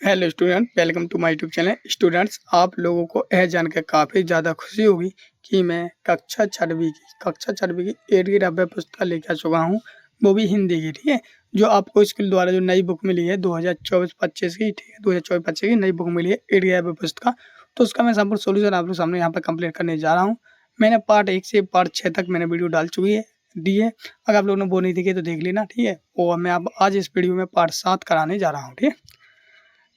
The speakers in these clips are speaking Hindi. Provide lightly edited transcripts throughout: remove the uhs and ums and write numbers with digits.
Hello student, welcome to my YouTube channel. Students, आप लोगों को यह जानकर काफ़ी ज़्यादा खुशी होगी कि मैं कक्षा 6वीं की एडी रव्य पुस्तक लेकर आ चुका हूँ, वो भी हिंदी की। ठीक है, जो आपको स्कूल द्वारा जो नई बुक मिली है 2024-25 की, ठीक है, 2024-25 की नई बुक मिली है एडी रव्य पुस्तक, तो उसका मैं संपूर्ण सोल्यूशन आप लोग सामने यहाँ पर कंप्लीट करने जा रहा हूँ। मैंने पार्ट 1 से पार्ट 6 तक मैंने वीडियो डाल चुकी है दी है। अगर आप लोगों ने वो नहीं देखी तो देख लेना, ठीक है। और मैं अब आज इस वीडियो में पार्ट 7 कराने जा रहा हूँ, ठीक है।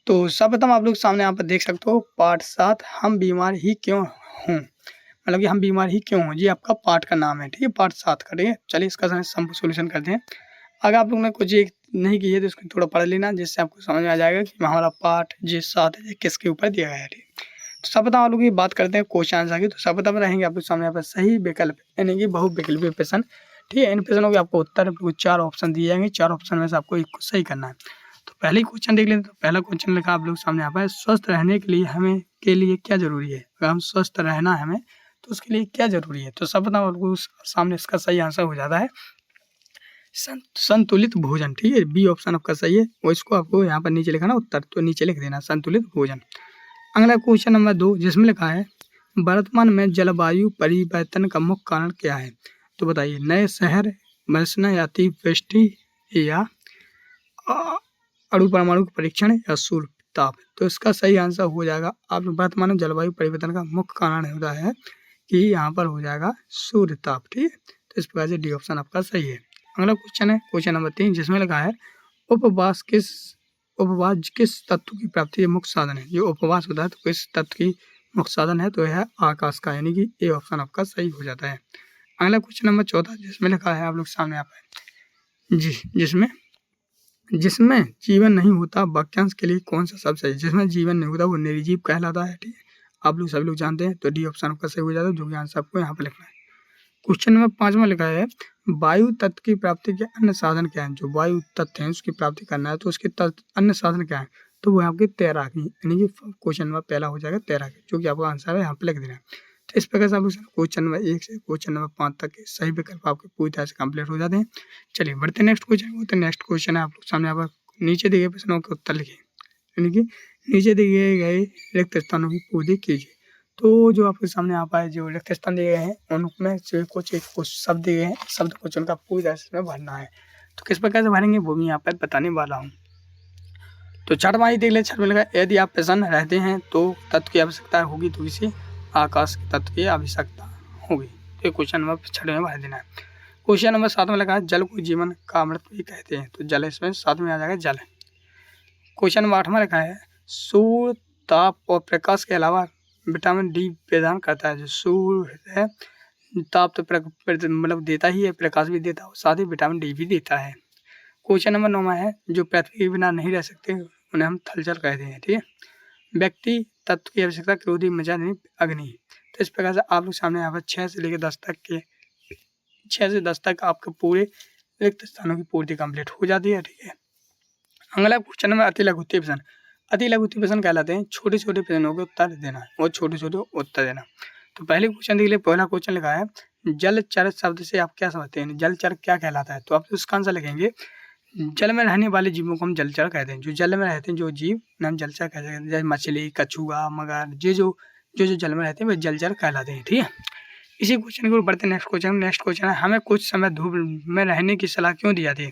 तो सर्वप्रथम आप लोग सामने यहाँ पर देख सकते हो पार्ट 7, हम बीमार ही क्यों हूँ, मतलब कि हम बीमार ही क्यों हूँ, ये आपका पार्ट का नाम है, ठीक है, पार्ट 7 का। ठीक है, चलिए इसका सोल्यूशन करते हैं। अगर आप लोग ने कुछ एक नहीं की है तो इसको थोड़ा पढ़ लेना, जिससे आपको समझ में आ जाएगा कि हमारा पार्ट जो 7 है किसके ऊपर दिया गया है। ठीक है, तो सर्वप्रथम आप लोग की बात करते हैं क्वेश्चन आंसर की। तो सर्वप्रथम रहेंगे आप लोग सामने यहाँ पर सही विकल्प यानी कि बहुविकल्पीय प्रश्न। ठीक है, इन प्रश्नों के आपको उत्तर 4 ऑप्शन दिए जाएंगे, 4 ऑप्शन में से आपको एक को सही करना है। तो पहले ही क्वेश्चन देख लेते हैं। तो पहला क्वेश्चन लिखा आप लोग सामने यहाँ पर, स्वस्थ रहने के लिए हमें क्या जरूरी है। अगर हम स्वस्थ रहना है हमें तो उसके लिए क्या जरूरी है। तो सब बताओ आपको सामने इसका सही आंसर हो जाता है संतुलित भोजन। ठीक है, बी ऑप्शन आपका सही है। और इसको आपको यहाँ पर नीचे लिखा ना उत्तर, तो नीचे लिख देना संतुलित भोजन। अगला क्वेश्चन नंबर 2, जिसमें लिखा है वर्तमान में जलवायु परिवर्तन का मुख्य कारण क्या है। तो बताइए, नए शहर बसना या अतिवृष्टि या अणु परमाणु परीक्षण या सूर्य ताप। तो इसका सही आंसर हो जाएगा आप वर्तमान में जलवायु परिवर्तन का मुख्य कारण होता है कि यहाँ पर हो जाएगा सूर्य ताप। ठीक है, तो इस प्रकार से डी ऑप्शन आपका सही है। अगला क्वेश्चन है क्वेश्चन नंबर 3, जिसमें लिखा है उपवास किस तत्व की प्राप्ति के मुख्य साधन है। जो उपवास होता है तो किस तत्व की मुख्य साधन है, तो यह है आकाश का, यानी कि ए ऑप्शन आपका सही हो जाता है। अगला क्वेश्चन नंबर 14, जिसमें लिखा है आप लोग सामने आप जिसमें जीवन नहीं होता वाक्यांश के लिए कौन सा शब्द सही। जिसमें जीवन नहीं होता वो निर्जीव कहलाता है। ठीक है, आप लोग सभी लोग जानते हैं, तो डी ऑप्शन आपका सही हो जाता है, जो कि आंसर आपको यहाँ पर लिखना है। क्वेश्चन नंबर 5 में लिखा है वायु तत्व की प्राप्ति के अन्य साधन क्या है। जो वायु तत्व है उसकी प्राप्ति करना है तो उसके अन्य साधन क्या है, तो वो आपकी तैराकी, यानी कि क्वेश्चन नंबर पहला हो जाएगा तैराकी, जो कि आपका आंसर है यहाँ पे लिख देना है। तो इस प्रकार से आप क्वेश्चन नंबर 1 से क्वेश्चन नंबर 5 तक के सही विकल्प आपके पूरी तरह से कंप्लीट हो जाते हैं। चलिए बढ़ते हैं नेक्स्ट क्वेश्चन। तो नेक्स्ट क्वेश्चन है आप लोग सामने आप नीचे दिए गए प्रश्नों के उत्तर लिखिए, यानी कि नीचे दिए गए रिक्त स्थानों की पूर्ति कीजिए। तो जो आपके सामने आप आए जो रिक्त स्थान दिए गए हैं उनमें से कुछ एक शब्द दिए गए हैं, शब्द को चुनकर पूरी तरह से भरना है। तो किस प्रकार से भरेंगे वो भी यहाँ पर बताने वाला हूँ। तो छठ माही देख ले, छठ में लगा यदि आप प्रसन्न रहते हैं तो तत्व की आवश्यकता होगी, तो इसे आकाश के तत्व की आवश्यकता होगी। तो क्वेश्चन नंबर 6 में भर देना है। क्वेश्चन नंबर 7 में लगा जल को जीवन का अमृत भी कहते हैं, तो जल इसमें 7 में आ जाएगा जल। क्वेश्चन नंबर 8 में लिखा है सूर्य ताप और प्रकाश के अलावा विटामिन डी प्रदान करता है। जो सूर्य है ताप तो मतलब देता ही है, प्रकाश भी देता है, साथ ही विटामिन डी भी देता है। क्वेश्चन नंबर 9 में है जो पृथ्वी के बिना नहीं रह सकते उन्हें हम थलचर कहते हैं। ठीक है, व्यक्ति तत्व की आवश्यकता क्रोधी मजा नहीं अग्नि। तो इस प्रकार से आप लोग सामने यहाँ पर 6 से लेकर 10 तक आपके पूरे रिक्त स्थानों की पूर्ति कंप्लीट हो जाती है। ठीक है, अगला क्वेश्चन में अति लघुत्तरीय प्रश्न। अति लघुत्तरीय प्रश्न कहलाते हैं छोटे छोटे प्रश्नों के उत्तर देना और छोटे छोटे उत्तर देना। तो पहले क्वेश्चन के लिए पहला क्वेश्चन लिखा है जलचर शब्द से आप क्या समझते हैं, जलचर क्या कहलाता है। तो आप उसका आंसर लिखेंगे जल में रहने वाले जीवों को हम जलचर कहते हैं। जो जल में रहते हैं जो जीव हम जलचर कहते हैं, जैसे मछली, कछुआ, मगर, जो जल में रहते हैं वे जलचर कहलाते हैं। ठीक है, इसी क्वेश्चन को बढ़ते नेक्स्ट क्वेश्चन है हमें कुछ समय धूप में रहने की सलाह क्यों दी जाती है।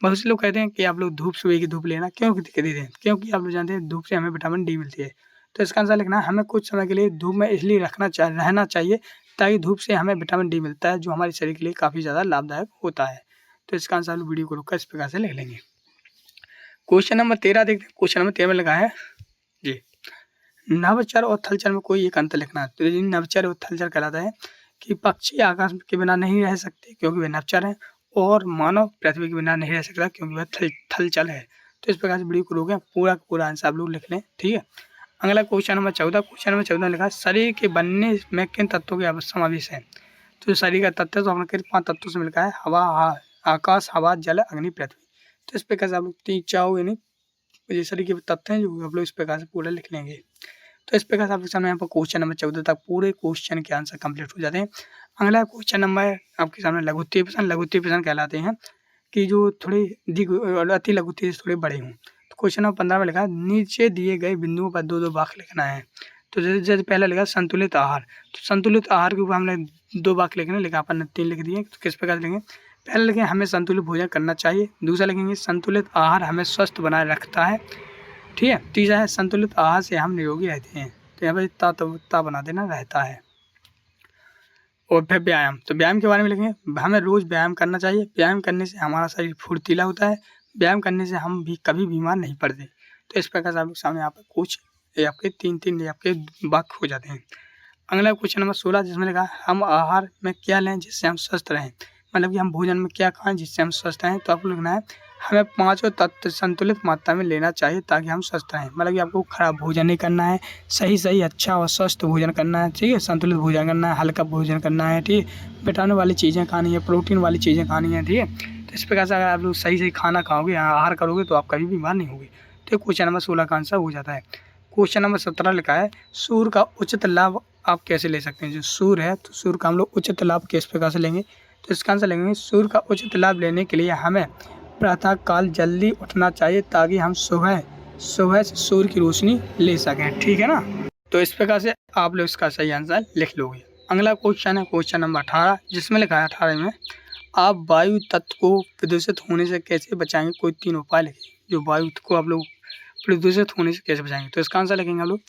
बहुत से लोग कहते हैं कि आप लोग धूप सुबह की धूप लेना क्यों देते हैं, क्योंकि आप लोग जानते हैं धूप से हमें विटामिन डी मिलती है। तो इसका आंसर लिखना है हमें कुछ समय के लिए धूप में इसलिए रहना चाहिए ताकि धूप से हमें विटामिन डी मिलता है, जो हमारे शरीर के लिए काफ़ी ज़्यादा लाभदायक होता है। तो इसका आंसर वीडियो को रोककर इस प्रकार से लिख लेंगे। क्वेश्चन नंबर 13 देखते हैं। क्वेश्चन नंबर 13 में लगा है जी नवचर और थलचर में कोई एक अंतर लिखना है। तो ये नवचर और थलचर कहलाता है कि पक्षी आकाश के बिना नहीं रह सकते क्योंकि वे नवचर हैं, और मानव पृथ्वी के बिना नहीं रह सकता क्योंकि वह थलचर है। तो इस प्रकार से वीडियो को रोकें, पूरा आंसर आप लोग लिख लें। ठीक है, अगला क्वेश्चन नंबर 14। क्वेश्चन नंबर 14 लिखा है शरीर के बनने में किन तत्वों की समावेश है। तो शरीर का तत्व तो अपने 5 तत्वों से मिलकर है, हवा, आकाश, हवा, जल, अग्नि, पृथ्वी। तो इस प्रकार से आप लोग 3 चाहो यानी ये शरीर के तत्व हैं जो आप लोग इस प्रकार से पूरा लिख लेंगे। तो इस प्रकार से आपके सामने यहाँ पर क्वेश्चन नंबर 14 तक पूरे क्वेश्चन के आंसर कंप्लीट हो जाते हैं। अगला क्वेश्चन नंबर आपके सामने लघुत्तरीय प्रश्न कहलाते हैं कि जो थोड़े अति लघुत्तरीय से थोड़े बड़े हों। क्वेश्चन नंबर 15 में लिखा है नीचे दिए गए बिंदुओं पर 2-2 वाक्य लिखना है। तो जैसे पहला लिखा संतुलित आहार, तो संतुलित आहार के ऊपर हमने 2 वाक्य लिखने, लेकिन अपन ने 3 लिख दिए। तो किस प्रकार लिखेंगे? पहले लिखेंगे हमें संतुलित भोजन करना चाहिए। दूसरा लिखेंगे संतुलित आहार हमें स्वस्थ बनाए रखता है, ठीक है। तीसरा है संतुलित आहार से हम निरोगी रहते हैं। तो यहाँ पर ता बना देना, रहता है। और फिर व्यायाम, तो व्यायाम के बारे में लिखेंगे हमें रोज़ व्यायाम करना चाहिए। व्यायाम करने से हमारा शरीर फुर्तीला होता है। व्यायाम करने से हम भी कभी बीमार नहीं पड़ते। तो इस प्रकार से आप लोग सामने यहाँ पर कुछ आपके 3-3 आपके वाक्य हो जाते हैं। अगला क्वेश्चन नंबर 16 जिसमें लिखा है हम आहार में क्या लें जिससे हम स्वस्थ रहें, मतलब कि हम भोजन में क्या खाएं जिससे हम स्वस्थ रहें। तो आपको लिखना है हमें 5 तत्व संतुलित मात्रा में लेना चाहिए ताकि हम स्वस्थ रहें। मतलब कि आपको खराब भोजन नहीं करना है, सही अच्छा और स्वस्थ भोजन करना है, ठीक है। संतुलित भोजन करना है, हल्का भोजन करना है, ठीक है। विटामिन वाली चीज़ें खानी है, प्रोटीन वाली चीज़ें खानी है, ठीक है। तो इस प्रकार से अगर आप लोग सही खाना खाओगे, आहार करोगे तो आप कभी बीमार नहीं होगे। तो क्वेश्चन नंबर 16 का आंसर हो जाता है। क्वेश्चन नंबर 17 लिखा है सूर्य का उचित लाभ आप कैसे ले सकते हैं। जो सूर्य है तो सूर्य का हम लोग उचित लाभ किस प्रकार से लेंगे, तो इसका आंसर लेंगे सूर्य का उचित लाभ लेने के लिए हमें प्रातः काल जल्दी उठना चाहिए ताकि हम सुबह से सूर्य की रोशनी ले सकें, ठीक है ना। तो इस प्रकार से आप लोग इसका सही आंसर लिख लोगे। अगला क्वेश्चन है क्वेश्चन नंबर 18 जिसमें लिखा है 18 में आप वायु तत्व को प्रदूषित होने से कैसे बचाएंगे, कोई 3 उपाय लिखिए। जो वायु को आप लोग प्रदूषित होने से कैसे बचाएंगे, तो इसका आंसर लिखेंगे हम लोग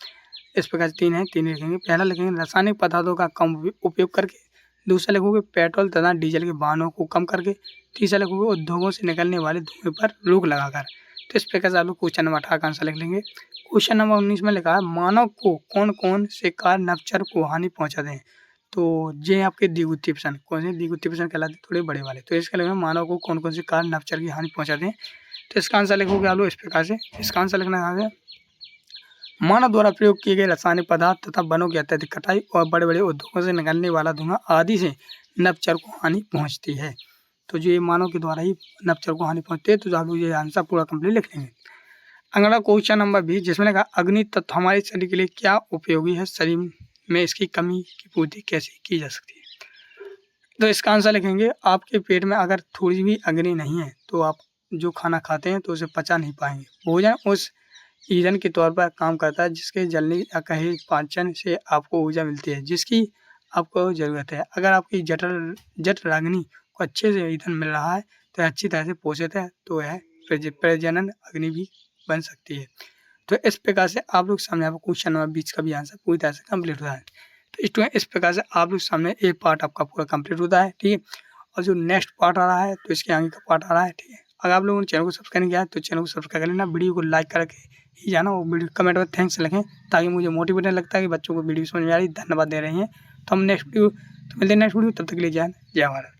इस प्रकार से 3 है, 3 लिखेंगे। पहला लिखेंगे रासायनिक पदार्थों का कम उपयोग करके। दूसरा लिखोगे पेट्रोल तथा डीजल के वाहनों को कम करके। तीसरा लिखोगे उद्योगों से निकलने वाले धुएं पर रोक लगाकर। तो इस प्रकार से आप लोग क्वेश्चन नंबर 18 का आंसर लिख लेंगे। क्वेश्चन नंबर 19 में लिखा है मानव को कौन कौन से कार्य नवचर को हानि पहुँचाते हैं। तो ये आपके द्विगुत्तीय प्रश्न, कौन से द्विगुत्तीय प्रश्न कहलाते हैं, थोड़े बड़े वाले। तो इसका लिखेंगे मानव को कौन कौन से कार्य नवचर की हानि पहुँचाते हैं। तो इसका आंसर लिखोगे आप लोग इस प्रकार से। इसका आंसर लिखना है मानव द्वारा प्रयोग किए गए रासायनिक पदार्थ तथा वनों की अत्यधिक कटाई और बड़े बड़े उद्योगों से निकलने वाला धुआं आदि से नवचर को हानि पहुंचती है। तो जो ये मानव के द्वारा ही नवचर को हानि पहुंचती है। तो आप लोग ये आंसर पूरा कंप्लीट लिख लेंगे। अगला क्वेश्चन नंबर 20 जिसमें लिखा अग्नि तत्व हमारे शरीर के लिए क्या उपयोगी है, शरीर में इसकी कमी की पूर्ति कैसे की जा सकती है। तो इसका आंसर लिखेंगे आपके पेट में अगर थोड़ी भी अग्नि नहीं है तो आप जो खाना खाते हैं तो उसे पचा नहीं पाएंगे। भोजन उस ईंधन के तौर पर काम करता है जिसके जलने या कहीं पाचन से आपको ऊर्जा मिलती है जिसकी आपको ज़रूरत है। अगर आपकी जठराग्नि को अच्छे से ईंधन मिल रहा है तो अच्छी तरह से पोषित है तो यह प्रजनन अग्नि भी बन सकती है। तो इस प्रकार से आप लोग सामने आपको क्वेश्चन नंबर 20 का भी आंसर पूरी तरह से कंप्लीट होता है। तो इस प्रकार से आप लोग सामने एक पार्ट आपका पूरा कंप्लीट होता है, ठीक है। और जो नेक्स्ट पार्ट आ रहा है तो इसके आगे का पार्ट आ रहा है, ठीक है। अगर आप लोगों ने चैनल को सब्सक्राइब नहीं किया है तो चैनल को सब्सक्राइब कर लेना, वीडियो को लाइक करके ही जाना। वो वीडियो कमेंट में थैंक्स लिखें ताकि मुझे मोटिवेट लगता है कि बच्चों को वीडियो समझ में आ रही, धन्यवाद दे रहे हैं। तो हम नेक्स्ट वीडियो तो मिलते हैं नेक्स्ट वीडियो, तब तक के लिए जय भारत।